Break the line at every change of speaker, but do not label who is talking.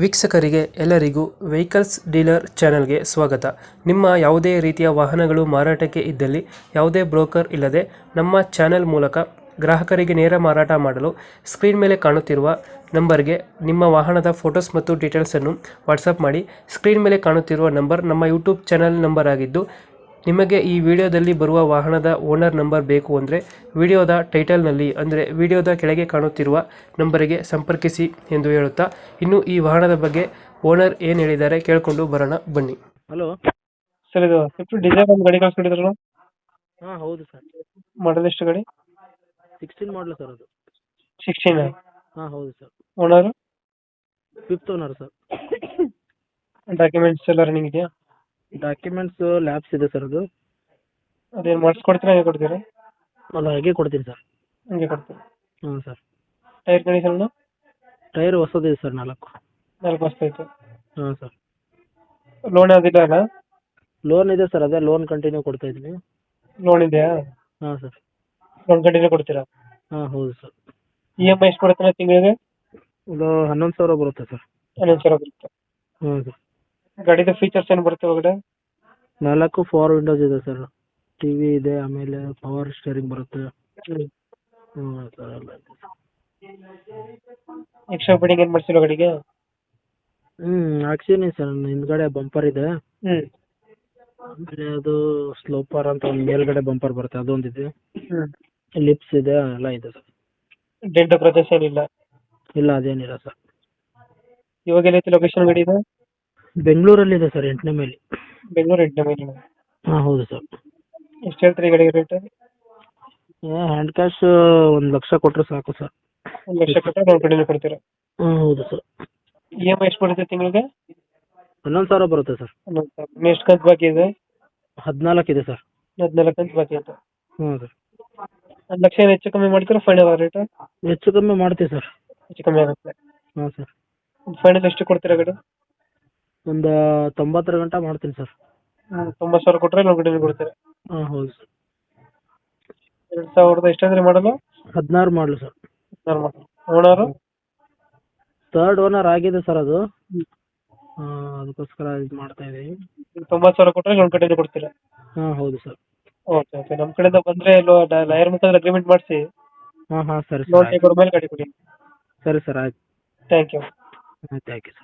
ವೀಕ್ಷಕರಿಗೆ ಎಲ್ಲರಿಗೂ vehicles dealer ಚಾನೆಲ್ಗೆ ಸ್ವಾಗತ. ನಿಮ್ಮ ಯಾವುದೇ ರೀತಿಯ ವಾಹನಗಳು ಮಾರಾಟಕ್ಕೆ ಇದ್ದಲ್ಲಿ ಯಾವುದೇ ಬ್ರೋಕರ್ ಇಲ್ಲದೆ ನಮ್ಮ ಚಾನೆಲ್ ಮೂಲಕ ಗ್ರಾಹಕರಿಗೆ ನೇರ ಮಾರಾಟ ಮಾಡಲು ಸ್ಕ್ರೀನ್ ಮೇಲೆ ಕಾಣುತ್ತಿರುವ ನಂಬರ್ಗೆ ನಿಮ್ಮ ವಾಹನದ ಫೋಟೋಸ್ ಮತ್ತು ಡೀಟೇಲ್ಸನ್ನು ವಾಟ್ಸಪ್ ಮಾಡಿ. ಸ್ಕ್ರೀನ್ ಮೇಲೆ ಕಾಣುತ್ತಿರುವ ನಂಬರ್ ನಮ್ಮ ಯೂಟ್ಯೂಬ್ ಚಾನೆಲ್ ನಂಬರ್ ಆಗಿದ್ದು, ನಿಮಗೆ ಈ ವಿಡಿಯೋದಲ್ಲಿ ಬರುವ ವಾಹನದ ಓನರ್ ನಂಬರ್ ಬೇಕು ಅಂದರೆ ವಿಡಿಯೋದ ಟೈಟಲ್ನಲ್ಲಿ ಅಂದರೆ ವಿಡಿಯೋದ ಕೆಳಗೆ ಕಾಣುತ್ತಿರುವ ನಂಬರಿಗೆ ಸಂಪರ್ಕಿಸಿ ಎಂದು ಹೇಳುತ್ತಾ, ಇನ್ನು ಈ ವಾಹನದ ಬಗ್ಗೆ ಓನರ್ ಏನು ಹೇಳಿದ್ದಾರೆ ಕೇಳಿಕೊಂಡು ಬರೋಣ ಬನ್ನಿ.
ಹಲೋ.
ಸರ್, ಇದು ಸ್ವಿಫ್ಟ್ ಡಿಸೈರ್ ಒಂದು ಗಾಡಿ ಕಳ್ಸ್ಕೊಂಡಿದ್ರಲ್ಲ,
ಹಾಂ ಹೌದು ಸರ್.
ಮಾಡಲ್ ಎಷ್ಟು ಗಾಡಿ?
16 ಮಾಡಲು ಸರ್ ಅದು.
16.
ಹಾಂ ಹೌದು sir.
Owner?
5th owner sir.
Documents ಎಲ್ಲ ರನ್ನಿಂಗ್ ಇದೆಯಾ?
ಡಾಕ್ಯುಮೆಂಟ್ಸ್ ಲ್ಯಾಬ್ಸ್ ಇದೆ ಸರ್ ಅದು.
ಅದೇನು ಮಾಡಿಸ್ಕೊಡ್ತೀರಾ, ಹೇಗೆ ಕೊಡ್ತೀರಾ?
ಅದು ಹಾಗೆ ಕೊಡ್ತೀನಿ ಸರ್.
ಹಂಗೆ ಕೊಡ್ತೀರಾ?
ಹಾಂ ಸರ್.
Tyre condition?
ಟೈರ್ ಹೊಸದಿದೆ ಸರ್, 4
ವರ್ಷ ಆಯ್ತು.
ಹಾಂ ಸರ್.
ಲೋನ್ ಯಾವುದಿಲ್ಲ ಅಲ್ಲ?
ಲೋನ್ ಇದೆ ಸರ್, ಅದೇ ಲೋನ್ ಕಂಟಿನ್ಯೂ ಕೊಡ್ತಾ ಇದ್ದೀನಿ.
ಲೋನ್ ಇದೆಯಾ?
ಹಾಂ ಸರ್.
ಲೋನ್ ಕಂಟಿನ್ಯೂ ಕೊಡ್ತೀರಾ?
ಹಾಂ ಹೌದು ಸರ್.
EMI ಎಷ್ಟು ಕೊಡ್ತೀರಾ ತಿಂಗಳಿಗೆ?
ಇದು 11,000 ಬರುತ್ತೆ ಸರ್.
11,000 ಬರುತ್ತೆ.
ಹ್ಞೂ ಸರ್.
ಗಾಡಿದ ಫೀಚರ್ಸ್ ಏನು ಬರುತ್ತೆ ಒಳಗಡೆ?
4 ಪವರ್ ವಿಂಡೋಸ್ ಇದೆ ಸರ್. ಟಿ ವಿ ಇದೆ, ಆಮೇಲೆ ಪವರ್ ಸ್ಟೇರಿಂಗ್ ಬರುತ್ತೆ. ಹ್ಞೂ ಸರ್, ಎಲ್ಲ ಇದೆ ಸರ್.
ಎಕ್ಸ್ಟ್ರಾ ಫಿಟ್ಟಿಂಗ್ ಏನು ಮಾಡಿಸಿಲ್ಲ ಗಾಡಿಗೆ?
ಹಾಕ್ಸಿನಿ ಸರ್. ಹಿಂದ್ಗಡೆ ಬಂಪರ್ ಇದೆ,
ಹ್ಮ್
ಆಮೇಲೆ ಅದು ಸ್ಲೋಪರ್ ಅಂತ ಒಂದು ಮೇಲ್ಗಡೆ ಬಂಪರ್ ಬರುತ್ತೆ, ಅದೊಂದಿದೆ.
ಹ್ಮ್
ಲಿಪ್ಸ್ ಇದೆ, ಎಲ್ಲ ಇದೆ ಸರ್.
ಡೆಂಟ್ ಪ್ರದೇಶ ಏನಿಲ್ಲ?
ಇಲ್ಲ, ಅದೇನಿಲ್ಲ ಸರ್.
ಇವಾಗ ಏನೈತಿ ಲೊಕೇಶನ್ ಗಾಡಿ ಇದೆ?
ಬೆಂಗಳೂರಲ್ಲಿದೆ ಸರ್, 8ನೇ ಮೈಲಿ.
ಬೆಂಗಳೂರು 8ನೇ ಮೈಲಿ.
ಹಾಂ ಹೌದು ಸರ್.
ಎಷ್ಟು ಹೇಳ್ತೀರಿ ಗಾಡಿ ರೇಟ್?
ಹ್ಯಾಂಡ್ ಕ್ಯಾಶ್ 1 ಲಕ್ಷ ಕೊಟ್ಟರೆ ಸಾಕು ಸರ್.
1 ಲಕ್ಷ ಕೊಟ್ಟರೆ ಲೋನ್ ಕಂಟಿನ್ಯೂ ಕೊಡ್ತೀರಾ?
ಹಾಂ ಹೌದು ಸರ್.
EMI ಎಷ್ಟು ಬರುತ್ತೆ ತಿಂಗಳಿಗೆ?
11,000 ಬರುತ್ತೆ ಸರ್.
11,000. ಎಷ್ಟು ಕಂತು ಬಾಕಿ ಇದೆ?
14 ಇದೆ ಸರ್.
14 ಕಂತು ಬಾಕಿ ಇದೆ.
ಹ್ಞೂ ಸರ್.
1 ಲಕ್ಷ ಏನು ಹೆಚ್ಚು ಕಮ್ಮಿ ಮಾಡ್ತೀರಾ ಫೈನಲ್ ರೇಟ್?
ಹೆಚ್ಚು ಕಮ್ಮಿ ಮಾಡ್ತೀವಿ ಸರ್.
ಹೆಚ್ಚು ಕಮ್ಮಿ ಆಗುತ್ತೆ.
ಹಾಂ ಸರ್.
ಫೈನಲ್ ಎಷ್ಟು ಕೊಡ್ತೀರಾ ಗಾಡಿ?
ಒಂದು 90 ಗಂಟ ಮಾಡ್ತೀನಿ ಸರ್.
90,000 ಕೊಟ್ಟರೆ ಲೋನ್ ಕಂಟಿನ್ಯೂ ಕೊಡ್ತೀರಾ?
ಹಾಂ ಹೌದು ಸರ್.
2000 ಎಷ್ಟಾದ್ರೆ ಮಾಡಲು?
16 ಮಾಡಲು ಸರ್.
ಓನರು?
3rd ಓನರ್ ಆಗಿದೆ ಸರ್ ಅದು. ಅದಕ್ಕೋಸ್ಕರ ಇದು ಮಾಡ್ತಾ ಇದ್ದೀವಿ.
90,000 ಕೊಟ್ಟರೆ ಲೋನ್ ಕಂಟಿನ್ಯೂ ಕೊಡ್ತೀರಾ?
ಹಾಂ ಹೌದು ಸರ್.
Okay okay. ನಮ್ಮ ಕಡೆಯಿಂದ ಬಂದರೆ ಲಾಯರ್ ಮುಖಾಂತರ ಅಗ್ರಿಮೆಂಟ್ ಮಾಡಿಸಿ
ಹಾಂ ಹಾಂ ಸರಿ
ಲೋನ್
ಸರ್.
ಟೇಕ್ ಮೇಲೆ ಗಾಡಿ ಕೊಡಿ.
ಸರಿ ಸರ್, ಆಯ್ತು.
Thank you.
ಆಯ್ತು, ಥ್ಯಾಂಕ್ ಯು ಸರ್.